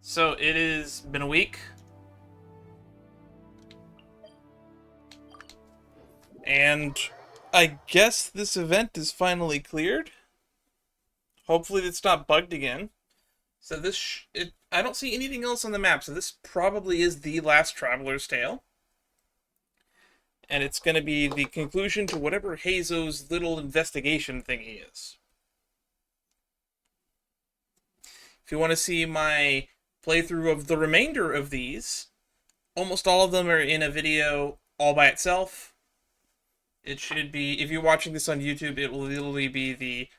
So it has been a week. And I guess this event is finally cleared. Hopefully it's not bugged again. So I don't see anything else on the map, so this probably is the last Traveler's Tale. And it's going to be the conclusion to whatever Hazo's little investigation thingy is. If you want to see my playthrough of the remainder of these, almost all of them are in a video all by itself. It should be, if you're watching this on YouTube, it will literally be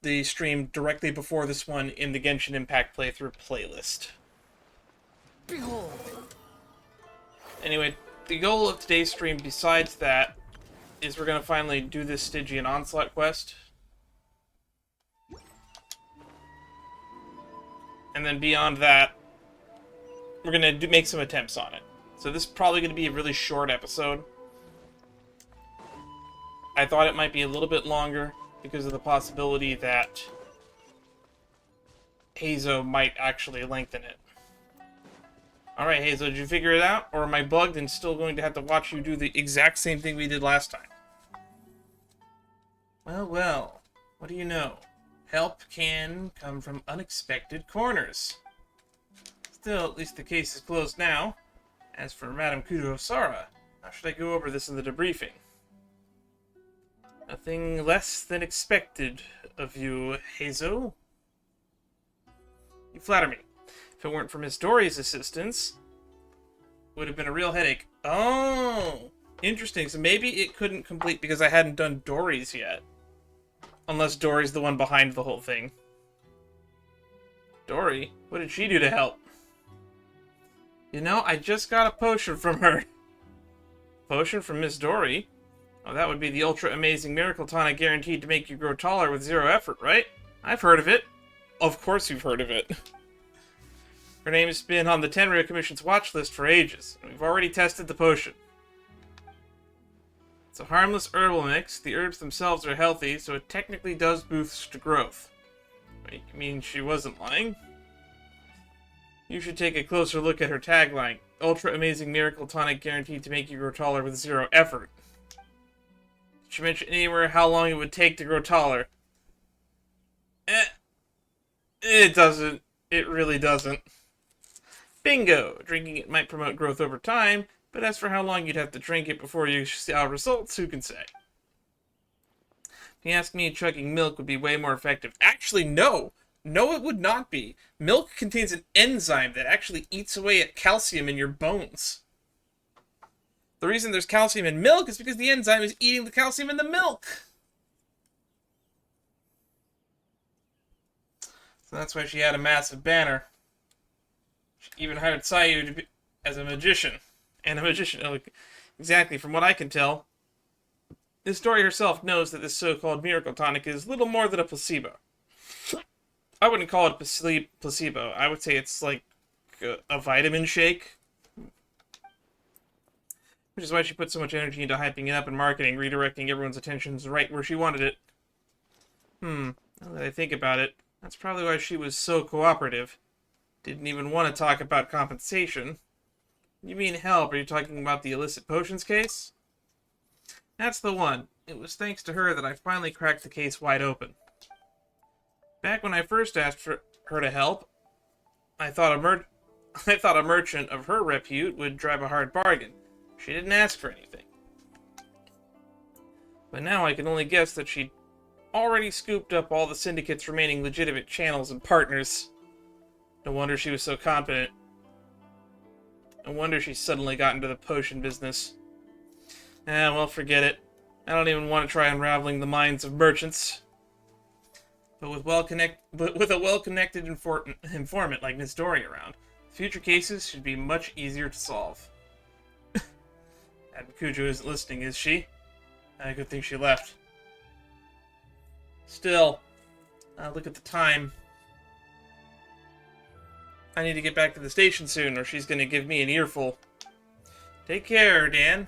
the stream directly before this one in the Genshin Impact playthrough playlist. Behold. Anyway, the goal of today's stream, besides that, is we're going to finally do this Stygian Onslaught quest. And then beyond that, we're going to make some attempts on it. So this is probably going to be a really short episode. I thought it might be a little bit longer because of the possibility that Hazo might actually lengthen it. Alright, Hazo, did you figure it out? Or am I bugged and still going to have to watch you do the exact same thing we did last time? Well, what do you know? Help can come from unexpected corners. Still, at least the case is closed now. As for Madame Kudosara, how should I go over this in the debriefing? Nothing less than expected of you, Hazo. You flatter me. If it weren't for Miss Dory's assistance, it would have been a real headache. Oh, interesting. So maybe it couldn't complete because I hadn't done Dory's yet. Unless Dory's the one behind the whole thing. Dory? What did she do to help? You know, I just got a potion from her. Potion from Miss Dory? Oh, that would be the ultra amazing miracle tonic guaranteed to make you grow taller with zero effort, right? I've heard of it. Of course you've heard of it. Her name's been on the Tenryou Commission's watch list for ages, and we've already tested the potion. It's a harmless herbal mix. The herbs themselves are healthy, so it technically does boost growth. Wait, you mean she wasn't lying? You should take a closer look at her tagline. Ultra amazing miracle tonic guaranteed to make you grow taller with zero effort. Did she mention anywhere how long it would take to grow taller? It doesn't. It really doesn't. Bingo! Drinking it might promote growth over time, but as for how long you'd have to drink it before you saw results, who can say? If you ask me, chugging milk would be way more effective. Actually, no! No, it would not be. Milk contains an enzyme that actually eats away at calcium in your bones. The reason there's calcium in milk is because the enzyme is eating the calcium in the milk. So that's why she had a massive banner. She even hired Sayu to be, as a magician. And a magician, exactly, from what I can tell. This Dory herself knows that this so-called miracle tonic is little more than a placebo. I wouldn't call it a placebo. I would say it's like a vitamin shake. Which is why she put so much energy into hyping it up and marketing, redirecting everyone's attentions right where she wanted it. Now that I think about it, that's probably why she was so cooperative. Didn't even want to talk about compensation. You mean help? Are you talking about the illicit potions case? That's the one. It was thanks to her that I finally cracked the case wide open. Back when I first asked for her to help, I thought a merchant of her repute would drive a hard bargain. She didn't ask for anything. But now I can only guess that she'd already scooped up all the Syndicate's remaining legitimate channels and partners. No wonder she was so confident. No wonder she suddenly got into the potion business. Well, forget it. I don't even want to try unraveling the minds of merchants. But with a well-connected informant like Miss Dory around, future cases should be much easier to solve. Kujo isn't listening, is she? Good thing she left. Still, look at the time. I need to get back to the station soon, or she's going to give me an earful. Take care, Dan.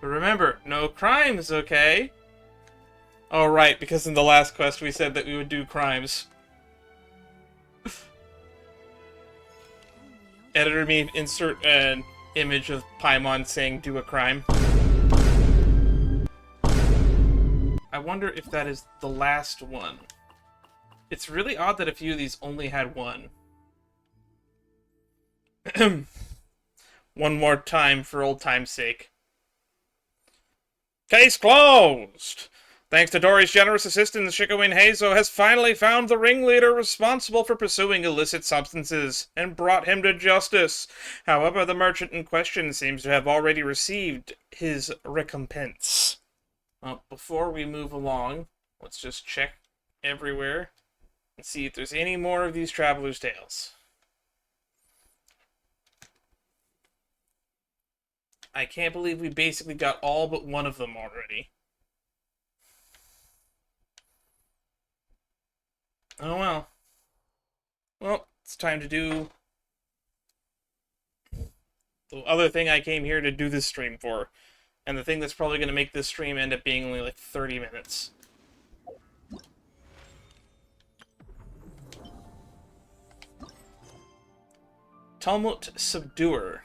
But remember, no crimes, okay? Oh, right, because in the last quest we said that we would do crimes. Editor me insert an image of Paimon saying do a crime. I wonder if that is the last one. It's really odd that a few of these only had one. One more time for old time's sake. Case closed! Thanks to Dory's generous assistance, Shikowin Heizo has finally found the ringleader responsible for pursuing illicit substances and brought him to justice. However, the merchant in question seems to have already received his recompense. Well, before we move along, let's just check everywhere and see if there's any more of these Traveler's Tales. I can't believe we basically got all but one of them already. Oh well. Well, it's time to do the other thing I came here to do this stream for. And the thing that's probably going to make this stream end up being only like 30 minutes. Tumult Subduer.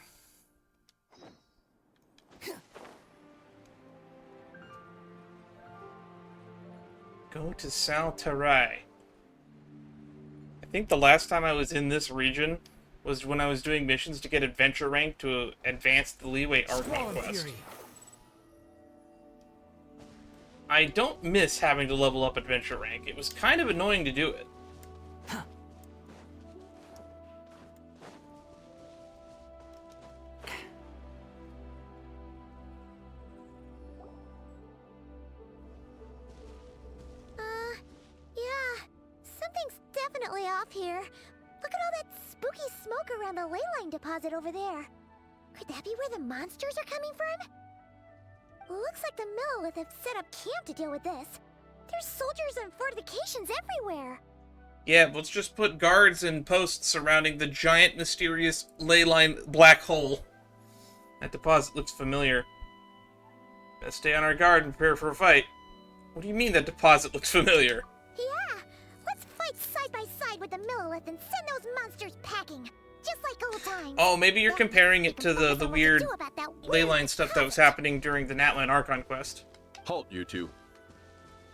Go to Saltarai. I think the last time I was in this region was when I was doing missions to get adventure rank to advance the Leeway Archon quest. I don't miss having to level up adventure rank. It was kind of annoying to do it. Yeah. Something's definitely off here. Look at all that spooky smoke around the ley line deposit over there. Could that be where the monsters are coming from? Looks like the Millelith have set up camp to deal with this. There's soldiers and fortifications everywhere. Yeah, let's just put guards and posts surrounding the giant, mysterious ley line black hole. That deposit looks familiar. Best stay on our guard and prepare for a fight. What do you mean that deposit looks familiar? Yeah, let's fight side by side with the Millelith and send those monsters packing. Just like old times. Oh, maybe you're comparing it to the weird ley line stuff that was happening during the Natlan Archon quest. Halt, you two.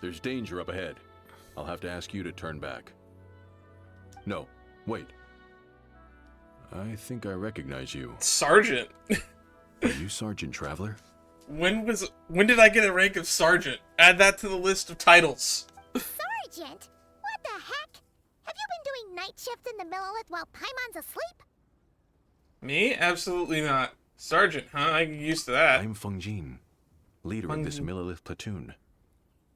There's danger up ahead. I'll have to ask you to turn back. No, wait. I think I recognize you. Sergeant. Are you Sergeant Travler? When did I get a rank of Sergeant? Add that to the list of titles. Sergeant? What the heck? Have you been doing night shifts in the Millelith while Paimon's asleep? Me? Absolutely not. Sergeant, huh? I'm used to that. I'm Feng Jin, leader of this Millelith platoon.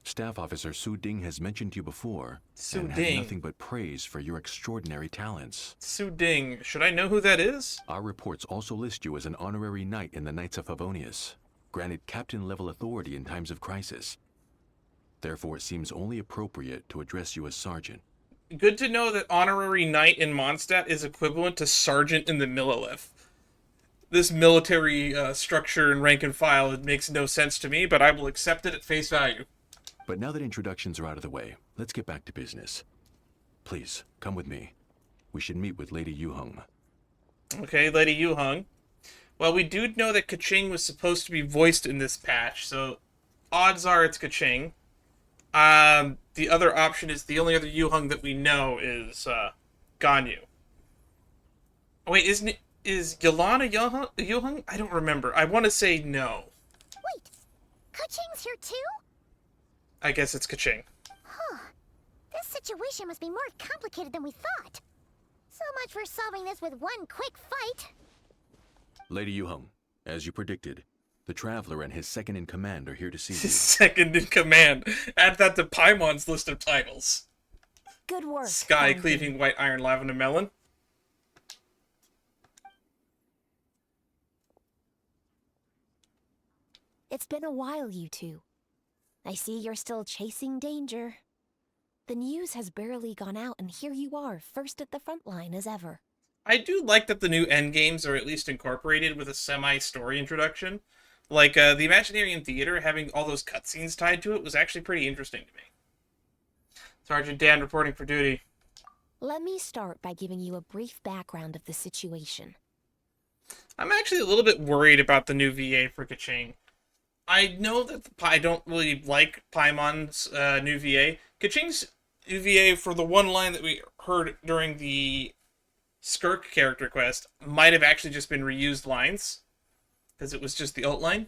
Staff Officer Su Ding has mentioned you before, Su and Ding. had nothing but praise for your extraordinary talents. Su Ding. Should I know who that is? Our reports also list you as an honorary knight in the Knights of Favonius, granted captain-level authority in times of crisis. Therefore, it seems only appropriate to address you as Sergeant. Good to know that honorary knight in Mondstadt is equivalent to sergeant in the Millelith. This military structure and rank and file, it makes no sense to me, but I will accept it at face value. But now that introductions are out of the way, let's get back to business. Please, come with me. We should meet with Lady Yuheng. Okay, Lady Yuheng. Well, we do know that Kaching was supposed to be voiced in this patch, so odds are it's Kaching. The other option is the only other Yuheng that we know is Ganyu. Oh, wait, is Yolana Yuheng? I don't remember. I want to say no. Wait, Kaching's here too? I guess it's Kaching. Huh. This situation must be more complicated than we thought. So much for solving this with one quick fight. Lady Yuheng, as you predicted, the Travler and his second-in-command are here to see you. Second in command. Add that to Paimon's list of titles. Good work. Sky Feng cleaving white iron lavender melon. It's been a while, you two. I see you're still chasing danger. The news has barely gone out, and here you are, first at the front line as ever. I do like that the new endgames are at least incorporated with a semi-story introduction. Like, the Imaginarium Theater, having all those cutscenes tied to it, was actually pretty interesting to me. Sergeant Dan reporting for duty. Let me start by giving you a brief background of the situation. I'm actually a little bit worried about the new VA for Kaching. I know that I don't really like Paimon's new VA. Kaching's new VA, for the one line that we heard during the Skirk character quest, might have actually just been reused lines, because it was just the alt line.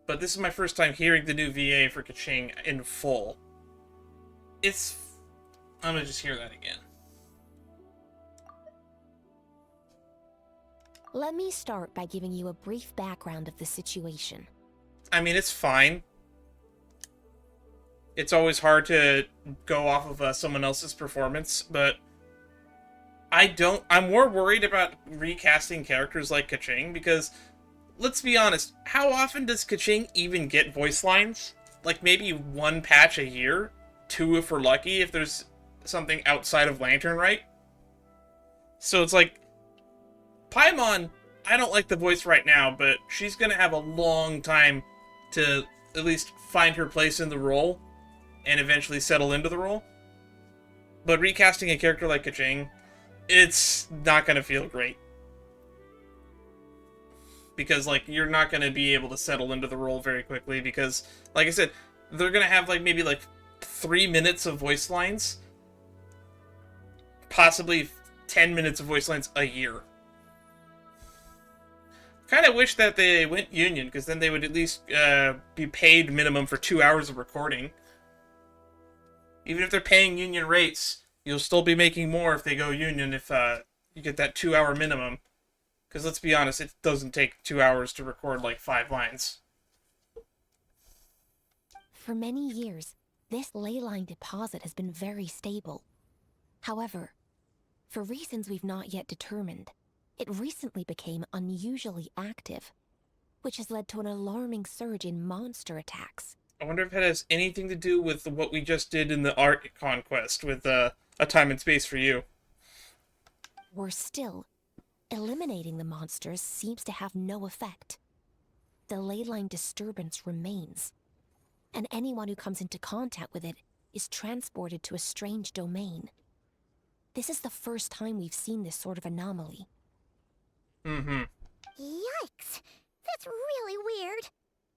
But this is my first time hearing the new VA for Kaching in full. I'm gonna just hear that again. Let me start by giving you a brief background of the situation. I mean, it's fine. It's always hard to go off of someone else's performance, but I'm more worried about recasting characters like Kaching, because, let's be honest, how often does Kaching even get voice lines? Like, maybe one patch a year? 2 if we're lucky, if there's something outside of Lantern, right? So it's like, Paimon, I don't like the voice right now, but she's gonna have a long time to at least find her place in the role and eventually settle into the role. But recasting a character like Kaching, it's not gonna feel great. Because, like, you're not gonna be able to settle into the role very quickly because, like I said, they're gonna have, like, maybe, like, 3 minutes of voice lines. Possibly 10 minutes of voice lines a year. Kind of wish that they went union, because then they would at least be paid minimum for 2 hours of recording. Even if they're paying union rates, you'll still be making more if they go union if you get that 2 hour minimum. Because let's be honest, it doesn't take 2 hours to record like 5 lines. For many years, this leyline deposit has been very stable. However, for reasons we've not yet determined, it recently became unusually active, which has led to an alarming surge in monster attacks. I wonder if it has anything to do with what we just did in the art conquest with A Time and Space for You. Worse still, eliminating the monsters seems to have no effect. The leyline disturbance remains, and anyone who comes into contact with it is transported to a strange domain. This is the first time we've seen this sort of anomaly. Mm-hmm. Yikes! That's really weird.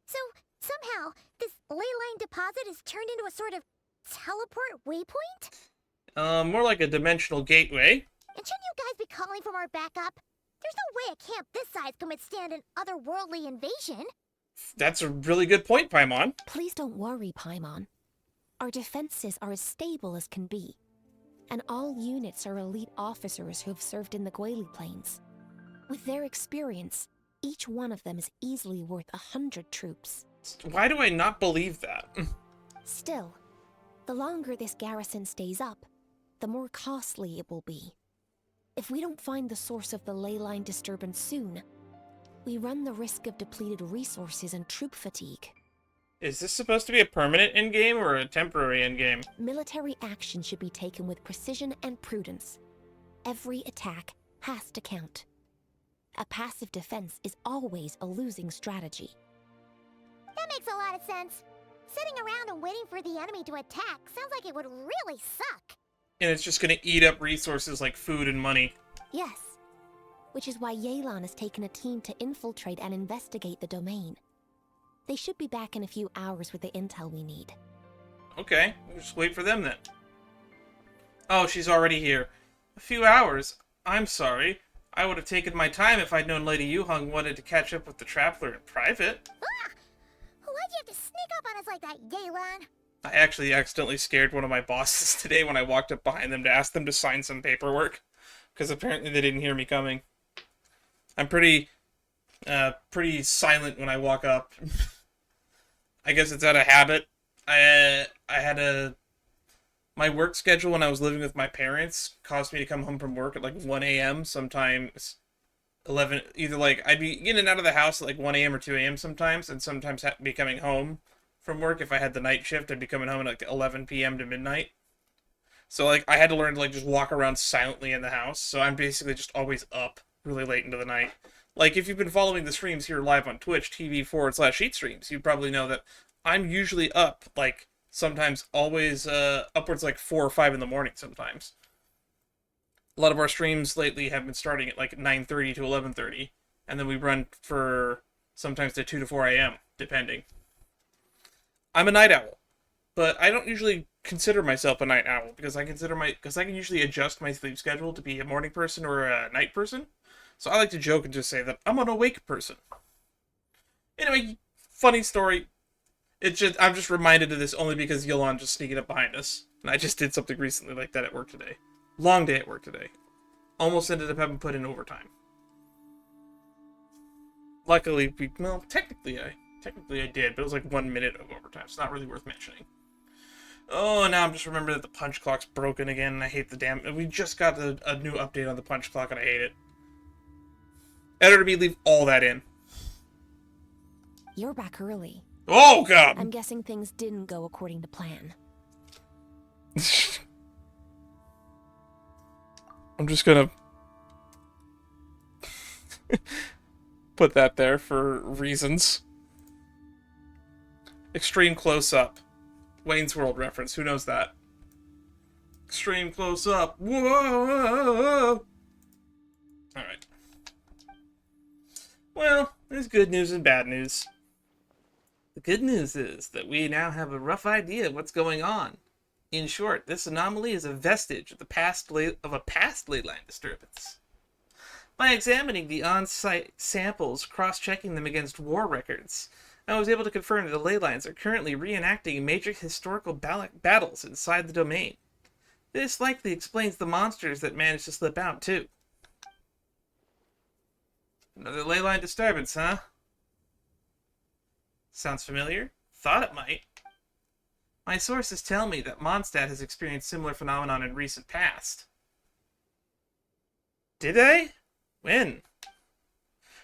So, somehow, this leyline deposit is turned into a sort of teleport waypoint? More like a dimensional gateway. And shouldn't you guys be calling from our backup? There's no way a camp this size can withstand an otherworldly invasion. That's a really good point, Paimon. Please don't worry, Paimon. Our defenses are as stable as can be, and all units are elite officers who have served in the Guili Plains. With their experience, each one of them is easily worth 100 troops. Why do I not believe that? Still, the longer this garrison stays up, the more costly it will be. If we don't find the source of the leyline disturbance soon, we run the risk of depleted resources and troop fatigue. Is this supposed to be a permanent endgame or a temporary endgame? Military action should be taken with precision and prudence. Every attack has to count. A passive defense is always a losing strategy. That makes a lot of sense. Sitting around and waiting for the enemy to attack sounds like it would really suck. And it's just gonna eat up resources like food and money. Yes, which is why Yelan has taken a team to infiltrate and investigate the domain. They should be back in a few hours with the intel we need. Okay, we'll just wait for them then. Oh, she's already here. A few hours? I'm sorry. I would have taken my time if I'd known Lady Yuheng wanted to catch up with the Travler in private. Ah! Why'd you have to sneak up on us like that, Yelan? I actually accidentally scared one of my bosses today when I walked up behind them to ask them to sign some paperwork. Because apparently they didn't hear me coming. I'm pretty silent when I walk up. I guess it's out of habit. I had my work schedule when I was living with my parents caused me to come home from work at like 1 a.m. sometimes 11, either like I'd be in and out of the house at like 1 a.m. or 2 a.m. sometimes, and sometimes be coming home from work. If I had the night shift, I'd be coming home at like 11 p.m. to midnight. So like I had to learn to like just walk around silently in the house. So I'm basically just always up really late into the night. Like, if you've been following the streams here live on Twitch, TV/sheet streams, you probably know that I'm usually up, like, sometimes always upwards like 4 or 5 in the morning sometimes. A lot of our streams lately have been starting at like 9:30 to 11:30, and then we run for sometimes to 2 to 4 a.m., depending. I'm a night owl, but I don't usually consider myself a night owl because I can usually adjust my sleep schedule to be a morning person or a night person. So I like to joke and just say that I'm an awake person. Anyway, funny story. I'm just reminded of this only because Yolan just sneaking up behind us. And I just did something recently like that at work today. Long day at work today. Almost ended up having put in overtime. Luckily, technically I did, but it was like 1 minute of overtime. It's not really worth mentioning. Oh, now I'm just remembering that the punch clock's broken again, and I hate the damn... We just got a new update on the punch clock, and I hate it. Editor me, leave all that in. You're back early. Oh, God! I'm guessing things didn't go according to plan. I'm just gonna put that there for reasons. Extreme close-up. Wayne's World reference. Who knows that? Extreme close-up. Whoa! Alright. Well, there's good news and bad news. The good news is that we now have a rough idea of what's going on. In short, this anomaly is a vestige of a past leyline disturbance. By examining the on-site samples, cross-checking them against war records, I was able to confirm that the ley lines are currently reenacting major historical battles inside the domain. This likely explains the monsters that managed to slip out, too. Another ley line disturbance, huh? Sounds familiar? Thought it might. My sources tell me that Mondstadt has experienced similar phenomenon in recent past. Did they? When?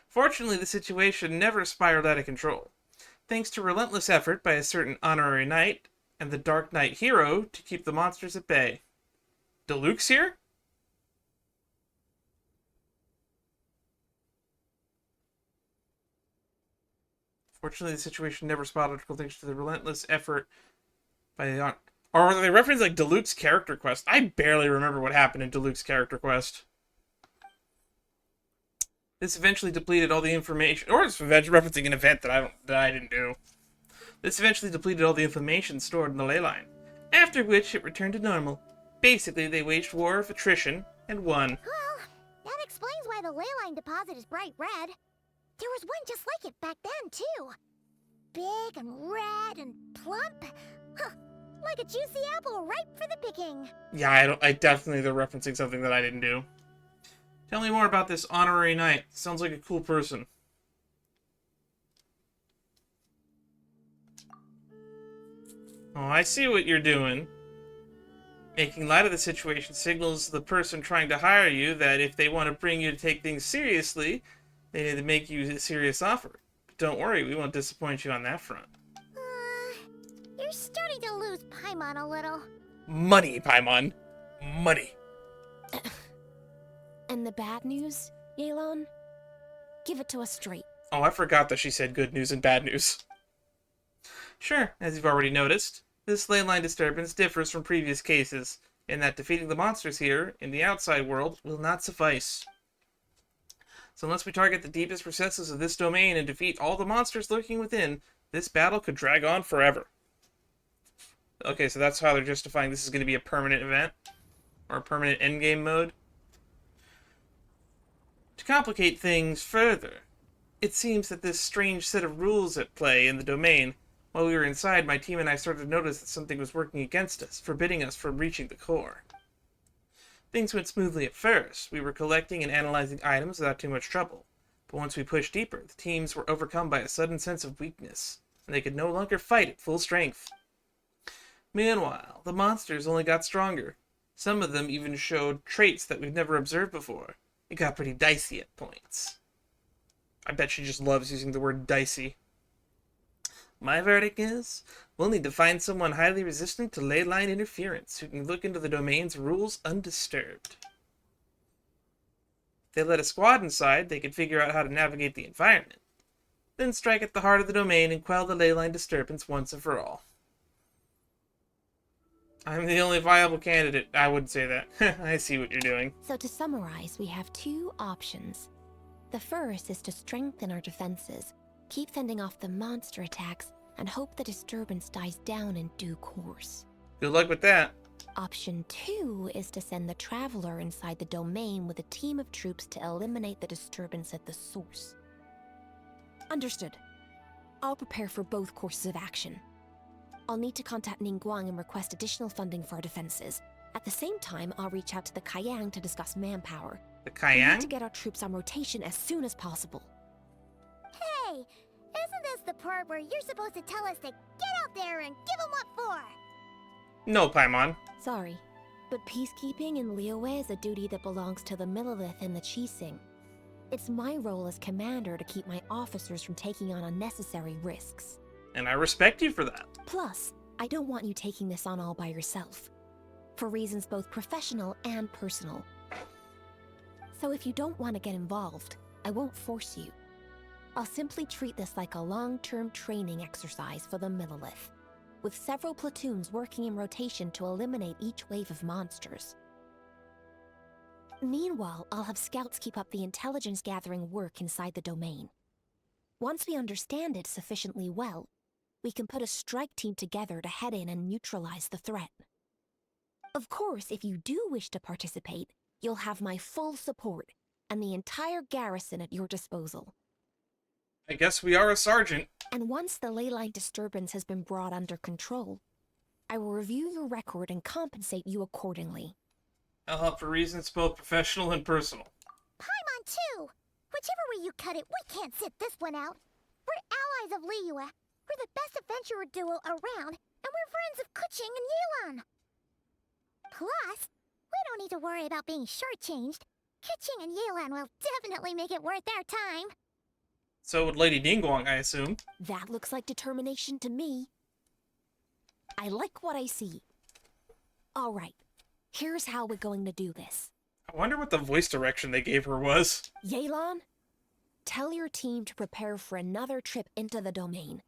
Fortunately, the situation never spiraled out of control, thanks to relentless effort by a certain honorary knight and the Dark Knight hero to keep the monsters at bay. Deluxe here? Fortunately, the situation never spiraled out of control thanks to the relentless effort by the... Or are they referencing like Deluxe Character Quest? I barely remember what happened in Deluxe Character Quest. This eventually depleted all the information, or it's referencing an event that I didn't do. This eventually depleted all the information stored in the ley line, after which it returned to normal. Basically, they waged war of attrition and won. Well, that explains why the ley line deposit is bright red. There was one just like it back then, too. Big and red and plump. Huh, like a juicy apple ripe for the picking. Yeah, I definitely they're referencing something that I didn't do. Tell me more about this honorary knight. Sounds like a cool person. Oh, I see what you're doing. Making light of the situation signals the person trying to hire you that if they want to bring you to take things seriously, they need to make you a serious offer. But don't worry, we won't disappoint you on that front. You're starting to lose Paimon a little. Money, Paimon. Money. And the bad news, Yelan? Give it to us straight. Oh, I forgot that she said good news and bad news. Sure, as you've already noticed, this ley line disturbance differs from previous cases, in that defeating the monsters here, in the outside world, will not suffice. So unless we target the deepest recesses of this domain and defeat all the monsters lurking within, this battle could drag on forever. Okay, so that's how they're justifying this is going to be a permanent event, or a permanent endgame mode. To complicate things further, it seems that this strange set of rules at play in the domain. While we were inside, my team and I started to notice that something was working against us, forbidding us from reaching the core. Things went smoothly at first. We were collecting and analyzing items without too much trouble. But once we pushed deeper, the teams were overcome by a sudden sense of weakness, and they could no longer fight at full strength. Meanwhile, the monsters only got stronger. Some of them even showed traits that we've never observed before. It got pretty dicey at points. I bet she just loves using the word dicey. My verdict is, we'll need to find someone highly resistant to ley line interference who can look into the domain's rules undisturbed. If they let a squad inside, they could figure out how to navigate the environment. Then strike at the heart of the domain and quell the leyline disturbance once and for all. I'm the only viable candidate. I wouldn't say that. I see what you're doing. So to summarize, we have two options. The first is to strengthen our defenses, keep fending off the monster attacks, and hope the disturbance dies down in due course. Good luck with that. Option 2 is to send the Traveler inside the domain with a team of troops to eliminate the disturbance at the source. Understood. I'll prepare for both courses of action. I'll need to contact Ningguang and request additional funding for our defenses. At the same time, I'll reach out to the Kayang to discuss manpower. The We need to Kayang? get our troops on rotation as soon as possible. Hey, isn't this the part where you're supposed to tell us to get out there and give them what for? No, Paimon. Sorry, but peacekeeping in Liyue is a duty that belongs to the Millelith and the Qixing. It's my role as commander to keep my officers from taking on unnecessary risks. And I respect you for that. Plus, I don't want you taking this on all by yourself. For reasons both professional and personal. So if you don't want to get involved, I won't force you. I'll simply treat this like a long-term training exercise for the Millelith, with several platoons working in rotation to eliminate each wave of monsters. Meanwhile, I'll have scouts keep up the intelligence-gathering work inside the domain. Once we understand it sufficiently well, we can put a strike team together to head in and neutralize the threat. Of course, if you do wish to participate, you'll have my full support and the entire garrison at your disposal. I guess we are a sergeant. And once the leyline disturbance has been brought under control, I will review your record and compensate you accordingly. I'll help for reasons both professional and personal. Paimon too! Whichever way you cut it, we can't sit this one out. We're allies of Liyue. We're the best adventurer duo around, and we're friends of Keqing and Yelan. Plus, we don't need to worry about being shortchanged. Keqing and Yelan will definitely make it worth their time. So would Lady Ningguang, I assume. That looks like determination to me. I like what I see. All right, here's how we're going to do this. I wonder what the voice direction they gave her was. Yelan, tell your team to prepare for another trip into the domain.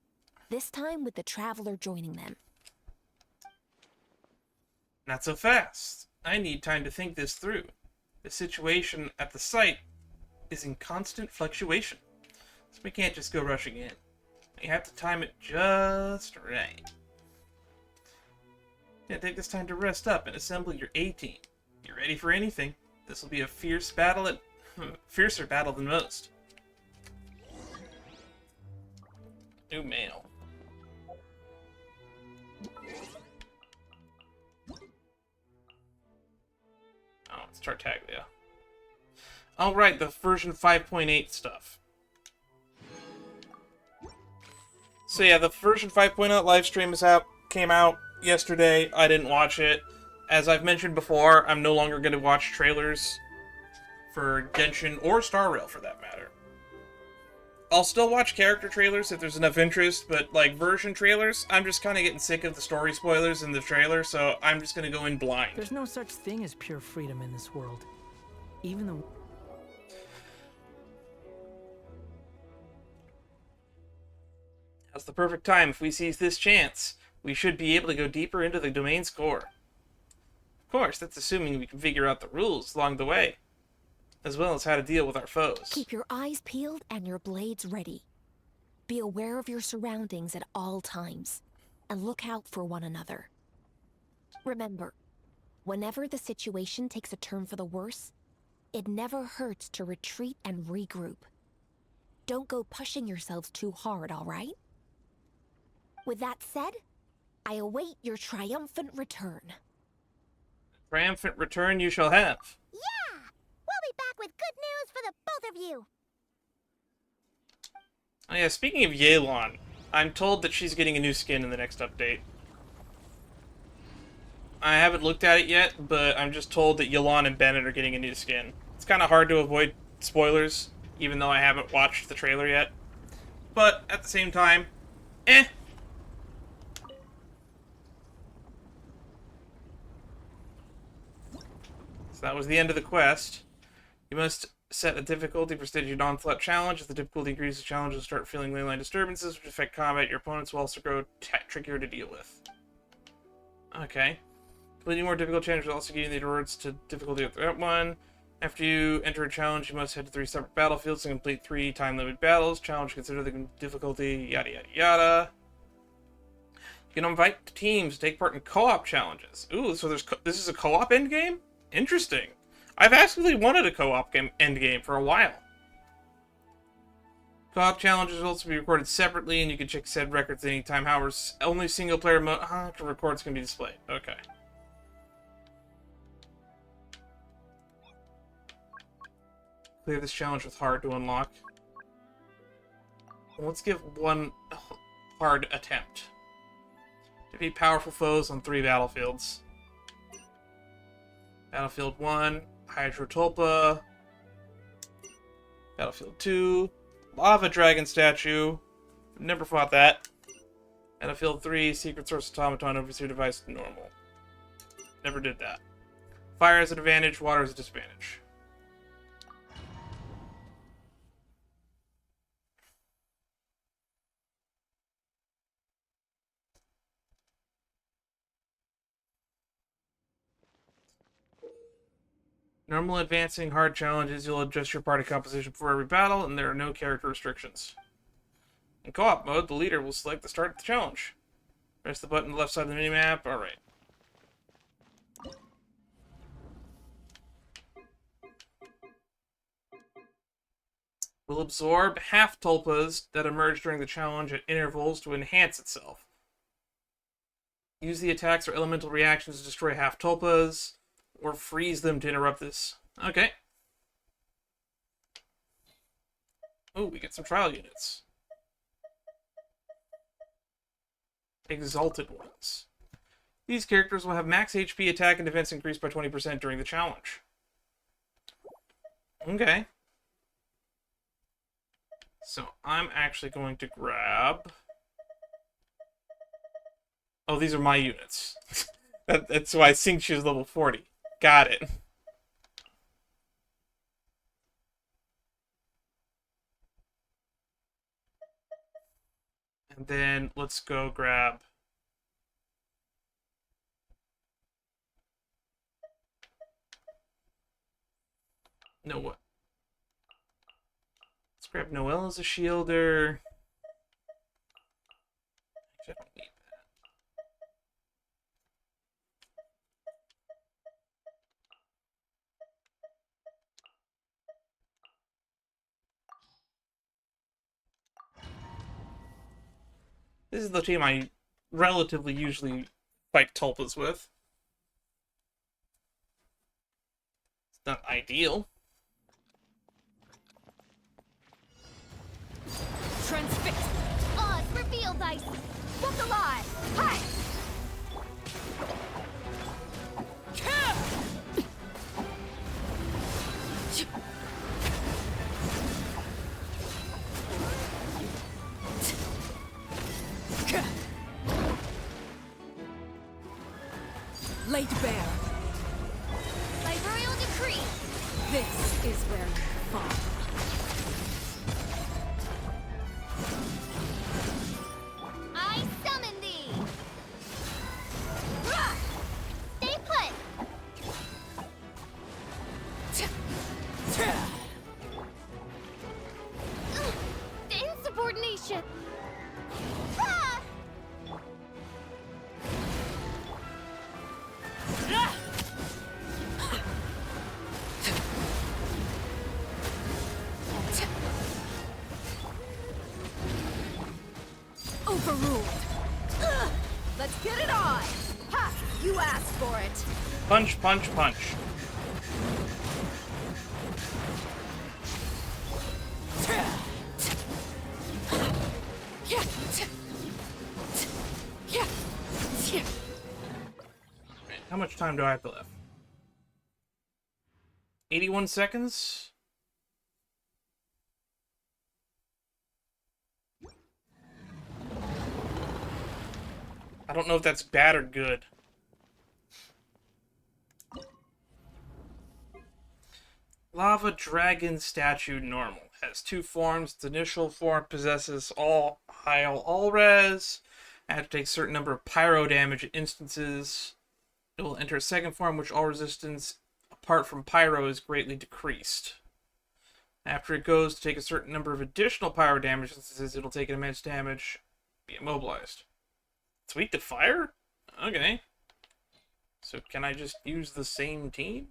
This time with the Traveler joining them. Not so fast. I need time to think this through. The situation at the site is in constant fluctuation, so we can't just go rushing in. We have to time it just right. Yeah, take this time to rest up and assemble your A-team. Get ready for anything. This will be a fierce battle and fiercer battle than most. New mail. Oh, it's Tartaglia. Alright, the version 5.8 stuff. So yeah, the version 5.0 live stream came out yesterday. I didn't watch it. As I've mentioned before, I'm no longer going to watch trailers for Genshin or Star Rail for that matter. I'll still watch character trailers if there's enough interest, but like version trailers, I'm just kind of getting sick of the story spoilers in the trailer, so I'm just going to go in blind. There's no such thing as pure freedom in this world. Even though... Now's the perfect time. If we seize this chance, we should be able to go deeper into the domain's core. Of course, that's assuming we can figure out the rules along the way, as well as how to deal with our foes. Keep your eyes peeled and your blades ready. Be aware of your surroundings at all times, and look out for one another. Remember, whenever the situation takes a turn for the worse, it never hurts to retreat and regroup. Don't go pushing yourselves too hard, all right? With that said, I await your triumphant return. Triumphant return you shall have. Yeah! We'll be back with good news for the both of you! Oh yeah, speaking of Yelan, I'm told that she's getting a new skin in the next update. I haven't looked at it yet, but I'm just told that Yelan and Bennett are getting a new skin. It's kind of hard to avoid spoilers, even though I haven't watched the trailer yet. But, at the same time, eh. So that was the end of the quest. You must set a difficulty for Stygian Onslaught challenge. If the difficulty increases, the challenge will start feeling leyline disturbances, which affect combat. Your opponents will also grow trickier to deal with. Okay. Completing more difficult challenges will also give you the rewards to difficulty of that one. After you enter a challenge, you must head to 3 separate battlefields and complete 3 time-limited battles. Challenge, consider the difficulty, yada yada yada. You can invite teams to take part in co-op challenges. Ooh, so this is a co-op endgame? Interesting. I've actually wanted a co-op endgame for a while. Co-op challenges will also be recorded separately, and you can check said records at any time. However, only single-player records can be displayed. Okay. Clear this challenge with hard to unlock. Let's give one hard attempt. Defeat powerful foes on 3 battlefields. Battlefield 1, Hydrotulpa. Battlefield 2, Lava Dragon Statue. Never fought that. Battlefield 3, Secret Source Automaton, Overseer Device, normal. Never did that. Fire is an advantage, water is a disadvantage. Normal, advancing, hard challenges, you'll adjust your party composition for every battle, and there are no character restrictions. In co-op mode, the leader will select the start of the challenge. Press the button on the left side of the minimap. Alright. Will absorb half tulpas that emerge during the challenge at intervals to enhance itself. Use the attacks or elemental reactions to destroy half tulpas, or freeze them to interrupt this. Okay. Oh, we get some trial units. Exalted ones. These characters will have max HP, attack, and defense increased by 20% during the challenge. Okay. So I'm actually going to grab... Oh, these are my units. That's why Xingqiu is level 40. Got it. And then let's go grab... No, what? Let's grab Noelle as a shielder. Actually, I don't need that. This is the team I relatively usually fight tulpas with. It's not ideal. Transfix! Oz, reveal dice! Book alive! Hi! Laid bare. Librarial decree! This is where you fall. I summon thee! Rah! Stay put! Ugh, the insubordination! Ah! Overruled. Let's get it on! Ha! You asked for it! Punch, punch, punch. How much time do I have to left? 81 seconds? I don't know if that's bad or good. Lava Dragon Statue Normal. Has two forms. Its initial form possesses all res. I have to take a certain number of pyro damage instances. It will enter a second form, which all resistance apart from pyro is greatly decreased. After it goes to take a certain number of additional pyro damage instances, it'll take an immense damage, be immobilized. It's weak to fire? Okay. So can I just use the same team?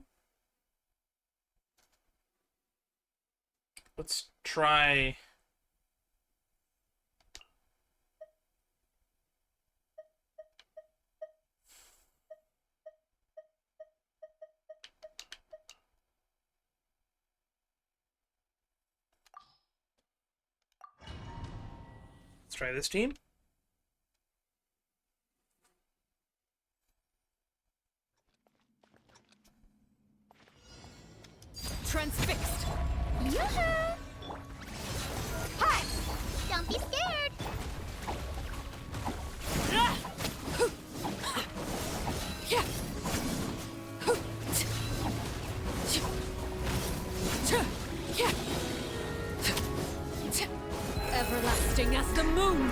Let's try... Let's try this team. Transfixed. Yoo-hoo! Hi! Don't be scared! Everlasting as the moon.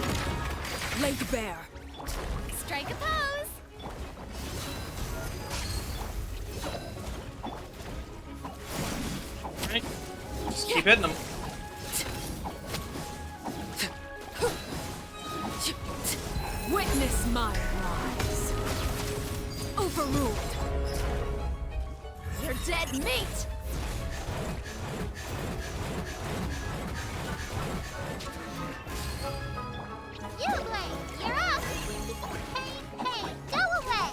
Laid bare. Strike a pose! Alright. Just keep hitting them. Witness my rise. Overruled. You're dead meat. You Blade, you're up! Hey, hey, go away!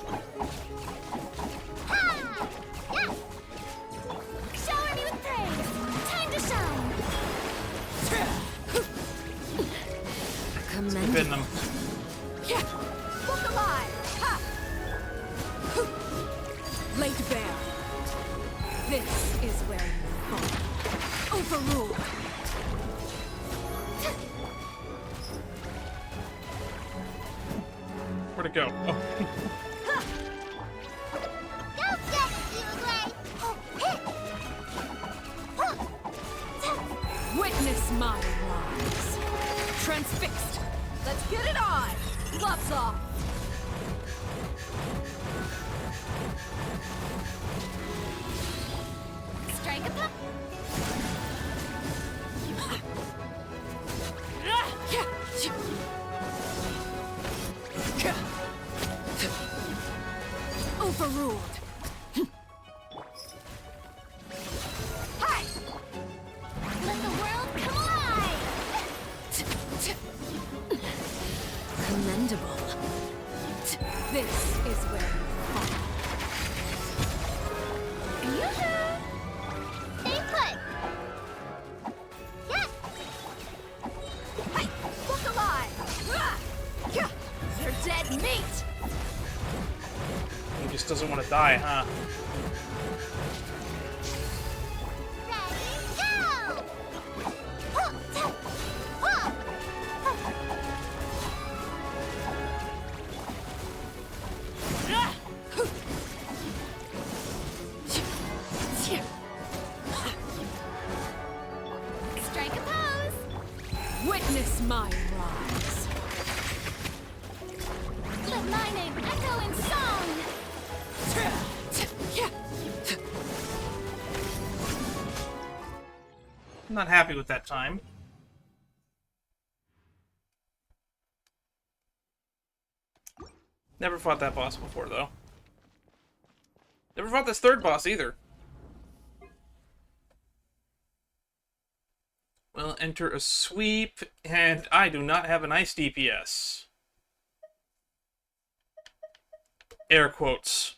Ha! Yes! Shower me with praise! Time to shine! Keep hitting them. Look alive! Ha! Laid bare. This is where you fall. Overruled. Where'd it go? Oh. Go get it, you Blade! Witness my rise. Transfixed. Let's get it on. Gloves off. Strike a pop! Overruled. Hi! Let the world come alive! Commendable. This is where you fall. Yoo-hoo! Stay put! Yes! Hey, look alive! You're dead meat! He just doesn't want to die, huh? Ready, go! Strike a pose! Witness my rise. Let my name echo in song! I'm not happy with that time. Never fought that boss before, though. Never fought this third boss, either. We'll enter a sweep, and I do not have a nice DPS. Air quotes.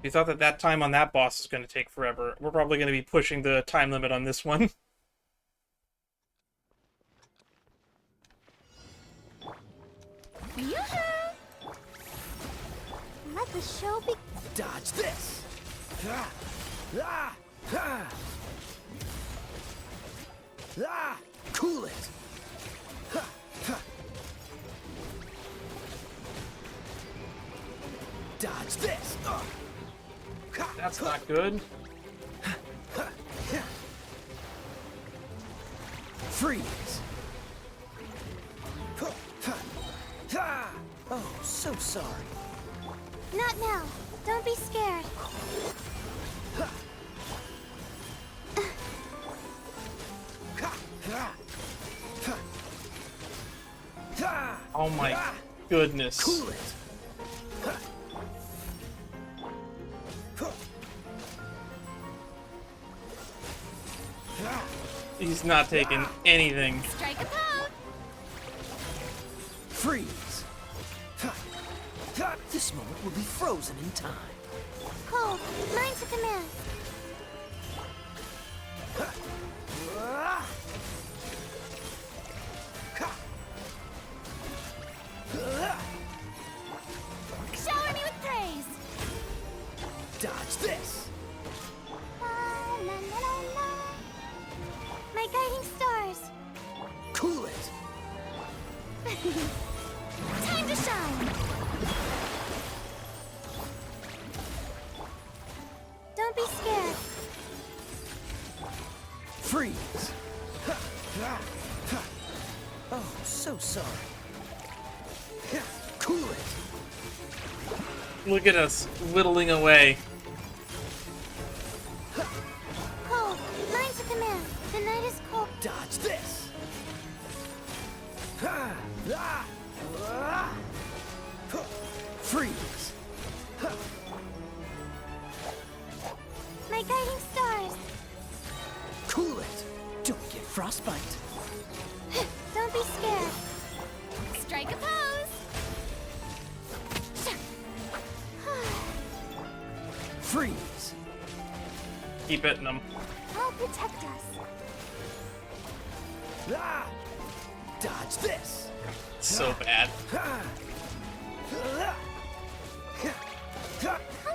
You thought that that time on that boss is going to take forever. We're probably going to be pushing the time limit on this one. Let the show be. Dodge this! Cool it. Dodge this. That's not good. Freeze. Oh, so sorry. Not now. Don't be scared. Oh my goodness. Cool it. He's not taking anything. Strike a pose. Freeze. This moment will be frozen in time. Cold. Mine to command. Shower me with praise. Dodge this. La, la, la, la, la. My guiding stars. Cool it. Time to shine. Don't be scared. Freeze. Oh, so sorry. Cool it. Look at us whittling away. Cold. Mine to command. The night is cold. Dodge this. Freeze. My guiding stars. Cool it. Don't get frostbite. Don't be scared. Strike a pose. Freeze. Keep hitting them. I'll protect us. Dodge this. So bad. Come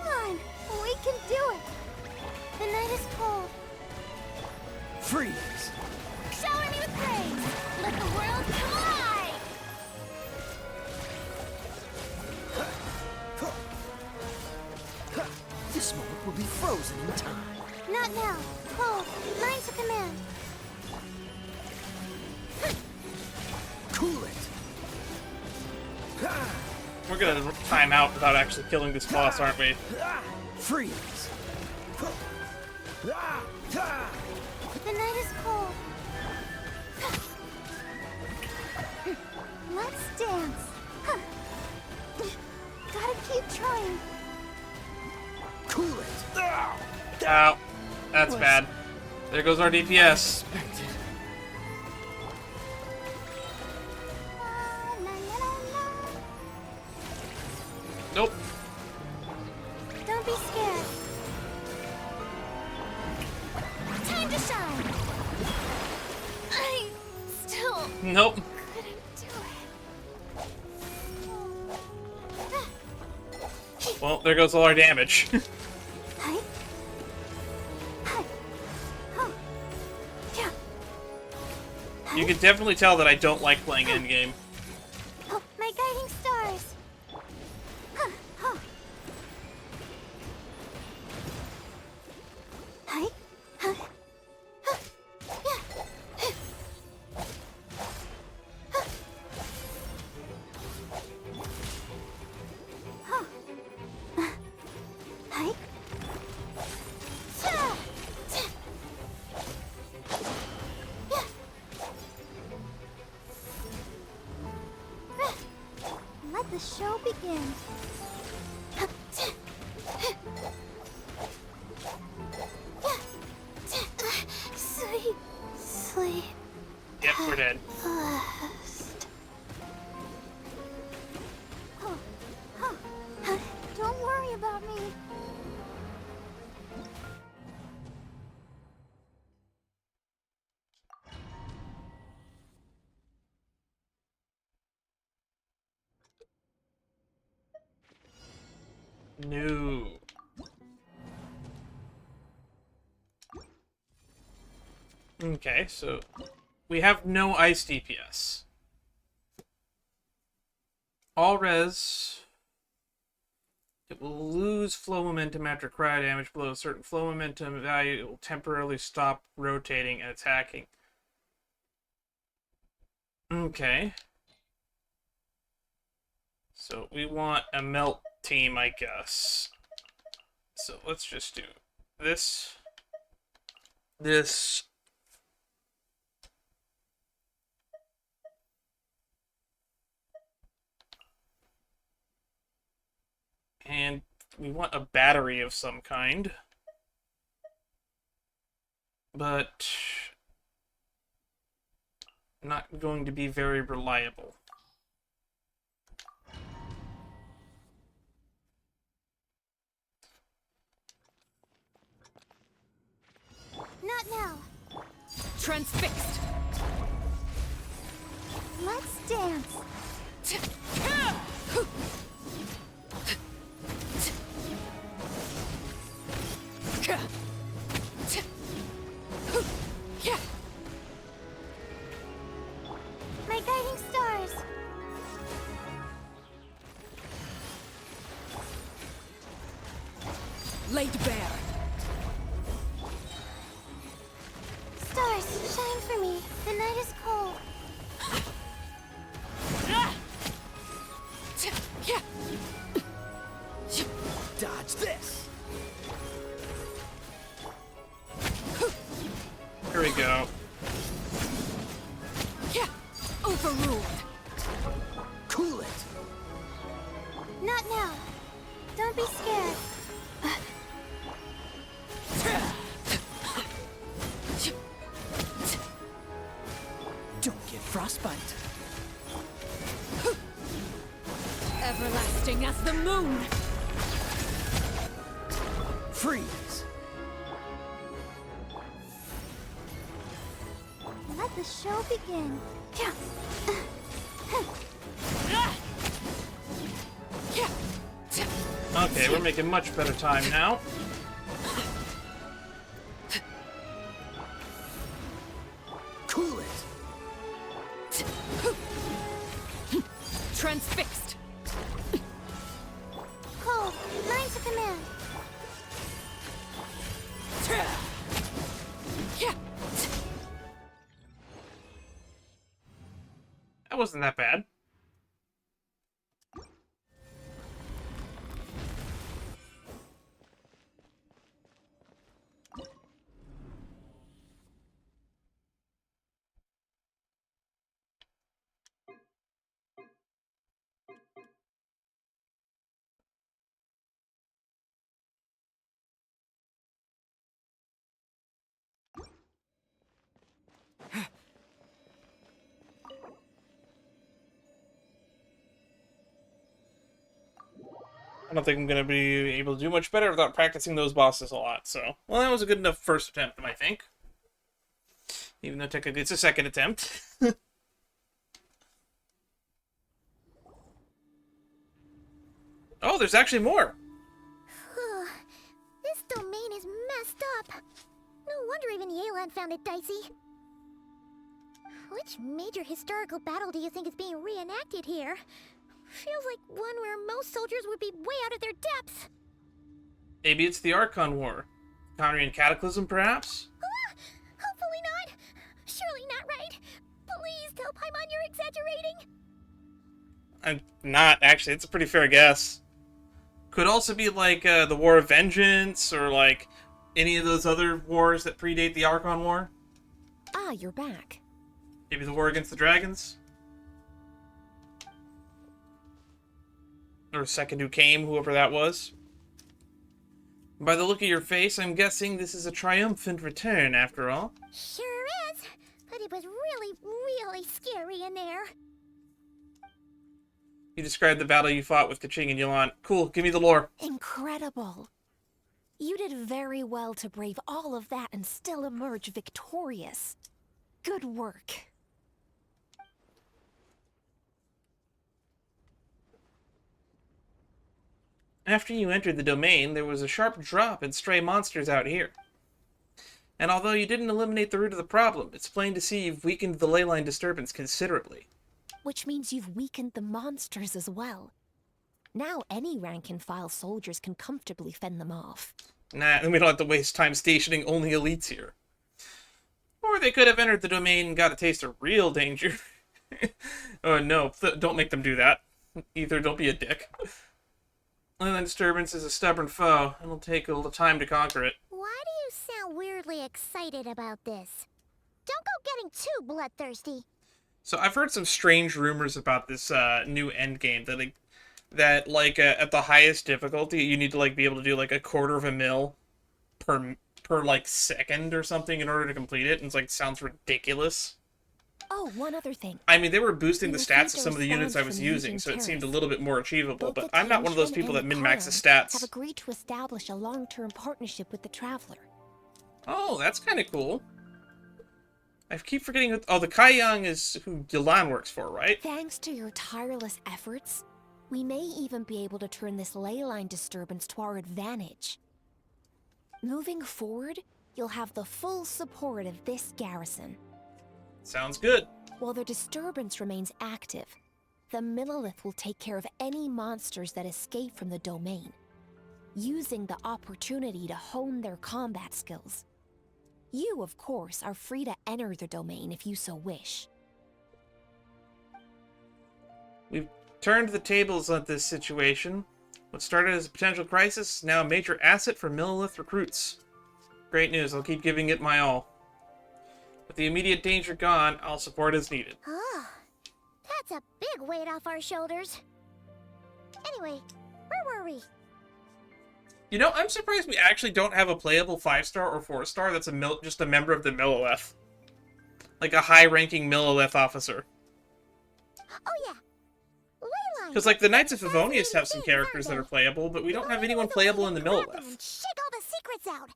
on. We can do it. The night is cold. Freeze. Shower me with praise. Let the world come alive. This moment will be frozen in time. Not now. Cold. Mine to command. Cool it. We're gonna time out without actually killing this boss, aren't we? Freeze. The night is cold. Let's dance. Gotta keep trying. Cool it. Ow. That's bad. There goes our DPS. Expected. La, la, la, la, la. Nope. Don't be scared. Time to shine. I still Nope. couldn't do it. Well, there goes all our damage. Hi. Hi. Oh. Yeah. You can definitely tell that I don't like playing endgame. Oh, my guiding stars. Huh. Huh. Hi. Huh. Huh. Yeah. Huh. Huh. Hi. Yeah. Yeah. Let the show begin. Sleep, sleep Yep, we're dead. fast. Don't worry about me. No. Okay, so we have no ice DPS. All res. It will lose flow momentum after cryo damage below a certain flow momentum value. It will temporarily stop rotating and attacking. Okay. So we want a melt team, I guess. So let's just do this. This. And we want a battery of some kind. But not going to be very reliable. Not now. Transfixed. Let's dance. My guiding stars. Laid bare. Stars, shine for me. The night is cold. Dodge this. Here we go. Overruled. Cool it. Not now. Don't be scared. Don't get frostbite. Everlasting as the moon. Freeze. Let the show begin. Okay, we're making much better time now. Cool it. Transfixed. Cold. Mine's a command. That wasn't that bad. I don't think I'm going to be able to do much better without practicing those bosses a lot, so... Well, that was a good enough first attempt, I think. Even though technically it's a second attempt. Oh, there's actually more! This domain is messed up. No wonder even Yelan found it dicey. Which major historical battle do you think is being reenacted here? Feels like one where most soldiers would be way out of their depths. Maybe it's the Archon War. Conrian Cataclysm, perhaps? Hopefully not. Surely not right. Please tell Paimon you're exaggerating. I'm not, actually. It's a pretty fair guess. Could also be like the War of Vengeance, or like any of those other wars that predate the Archon War. Ah, you're back. Maybe the War Against the Dragons? Or Second Who Came, whoever that was. By the look of your face, I'm guessing this is a triumphant return, after all. Sure is. But it was really, really scary in there. You described the battle you fought with Kaching and Yelan. Cool, give me the lore. Incredible. You did very well to brave all of that and still emerge victorious. Good work. After you entered the domain, there was a sharp drop in stray monsters out here. And although you didn't eliminate the root of the problem, it's plain to see you've weakened the leyline disturbance considerably. Which means you've weakened the monsters as well. Now any rank-and-file soldiers can comfortably fend them off. Nah, then we don't have to waste time stationing only elites here. Or they could have entered the domain and got a taste of real danger. Oh no, don't make them do that. Either don't be a dick. Leyline disturbance is a stubborn foe. It'll take a little time to conquer it. Why do you sound weirdly excited about this? Don't go getting too bloodthirsty. So I've heard some strange rumors about this new endgame that at the highest difficulty you need to like be able to do like 1/4 mil per like second or something in order to complete it, and it's like sounds ridiculous. Oh, one other thing. I mean, they were boosting the You stats received of a some of the units I response was from using, Legion so it seemed a terrorists. little bit more achievable, Both but the I'm not one of those Genshin people that and min-max the Epilogue stats. have agreed to establish a long-term partnership with the Travler. Oh, that's kind of cool. I keep forgetting. Oh, the Kaiyang is who Gilan works for, right? Thanks to your tireless efforts, we may even be able to turn this leyline disturbance to our advantage. Moving forward, you'll have the full support of this garrison. Sounds good. While the disturbance remains active, the Millelith will take care of any monsters that escape from the domain, using the opportunity to hone their combat skills. You, of course, are free to enter the domain if you so wish. We've turned the tables on this situation. What started as a potential crisis is now a major asset for Millelith recruits. Great news, I'll keep giving it my all. With the immediate danger gone, I'll support as needed. Oh, that's a big weight off our shoulders. Anyway, where were we? You know, I'm surprised we actually don't have a playable 5-star or 4-star that's just a member of the Millelith. Like a high-ranking Millelith officer. Oh yeah, Leyline. Because, like, the Knights of Favonius have some characters that are playable, but we don't have anyone playable in the Millelith. Shake all the secrets out.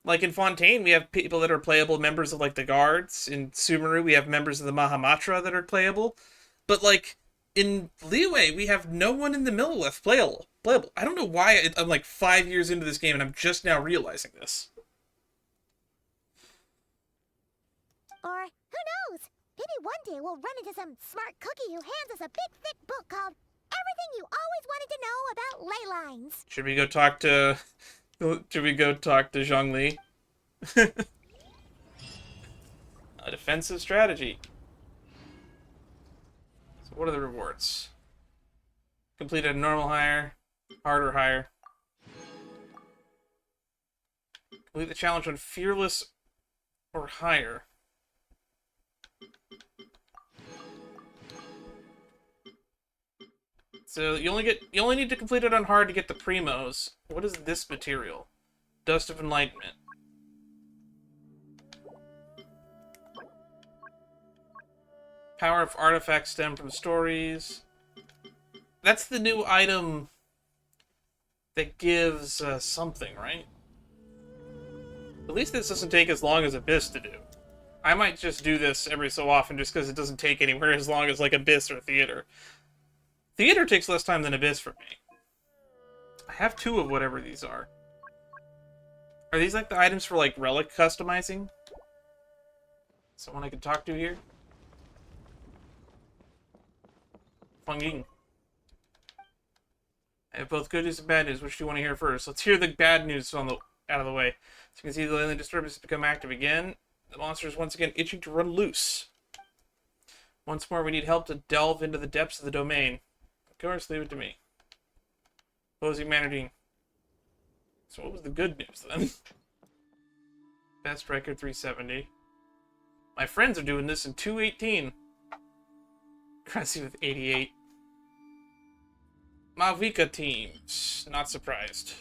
Like, in Fontaine, we have people that are playable members of, like, the Guards. In Sumeru, we have members of the Mahamatra that are playable. But, like, in Liyue, we have no one in the Millelith playable. I don't know why I'm, like, 5 years into this game and I'm just now realizing this. Or, who knows? Maybe one day we'll run into some smart cookie who hands us a big, thick book called Everything You Always Wanted to Know About Ley Lines. Should we go talk to Zhongli? A defensive strategy. So what are the rewards? Completed a normal hire, harder hire. Complete the challenge on fearless or higher. So you only need to complete it on hard to get the primos. What is this material? Dust of Enlightenment. Power of artifacts stem from stories. That's the new item that gives something, right? At least this doesn't take as long as Abyss to do. I might just do this every so often just because it doesn't take anywhere as long as like Abyss or Theater. Theater takes less time than Abyss for me. I have 2 of whatever these are. Are these like the items for like relic customizing? Someone I can talk to here? Feng Ying. I have both good news and bad news. Which do you want to hear first? Let's hear the bad news out of the way. So you can see the alien disturbance has become active again. The monster is once again itching to run loose. Once more, we need help to delve into the depths of the domain. Of course, leave it to me. Closing Manardine. So what was the good news then? Best record 370. My friends are doing this in 218. Cressy with 88. Malvika teams. Not surprised.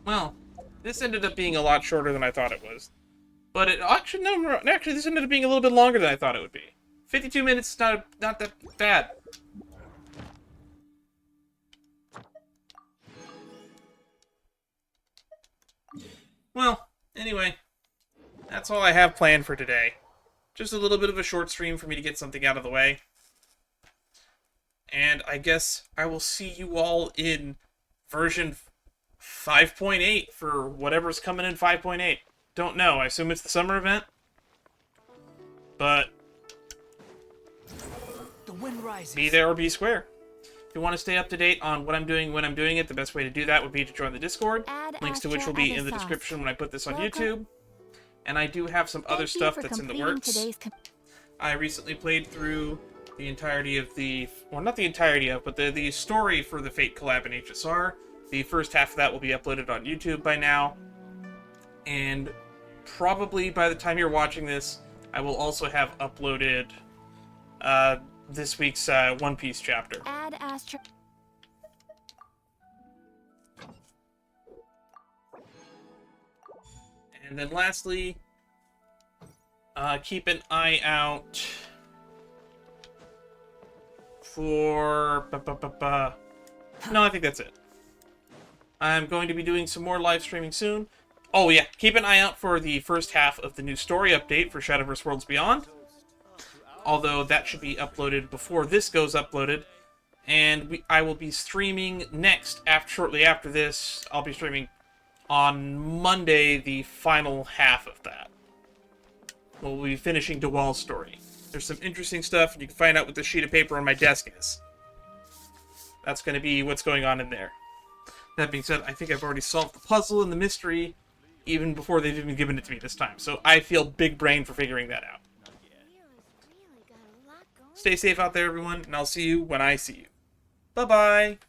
Well, this ended up being a lot shorter than I thought it was. But it actually, no, actually, this ended up being a little bit longer than I thought it would be. 52 minutes is not that bad. Well, anyway, that's all I have planned for today. Just a little bit of a short stream for me to get something out of the way. And I guess I will see you all in version 5.8 for whatever's coming in 5.8. Don't know. I assume it's the summer event. But The wind rises. be there or be square. If you want to stay up to date on what I'm doing when I'm doing it, the best way to do that would be to join the Discord. Add Links to which will Astra be and in the sauce. description when I put this on Welcome. YouTube. And I do have some other Thank you stuff for that's in the completing works. today's I recently played through the entirety of the... Well, not the entirety of, but the story for the Fate collab in HSR. The first half of that will be uploaded on YouTube by now. And probably by the time you're watching this, I will also have uploaded this week's One Piece chapter. Add Astra. And then lastly, keep an eye out for... No, I think that's it. I'm going to be doing some more live streaming soon. Oh yeah, keep an eye out for the first half of the new story update for Shadowverse Worlds Beyond. Although that should be uploaded before this goes uploaded. And I will be streaming next, shortly after this. I'll be streaming on Monday the final half of that. We'll be finishing DeWall's story. There's some interesting stuff, and you can find out what the sheet of paper on my desk is. That's going to be what's going on in there. That being said, I think I've already solved the puzzle and the mystery even before they've even given it to me this time. So I feel big brain for figuring that out. Really got a lot going. Stay safe out there, everyone, and I'll see you when I see you. Bye-bye!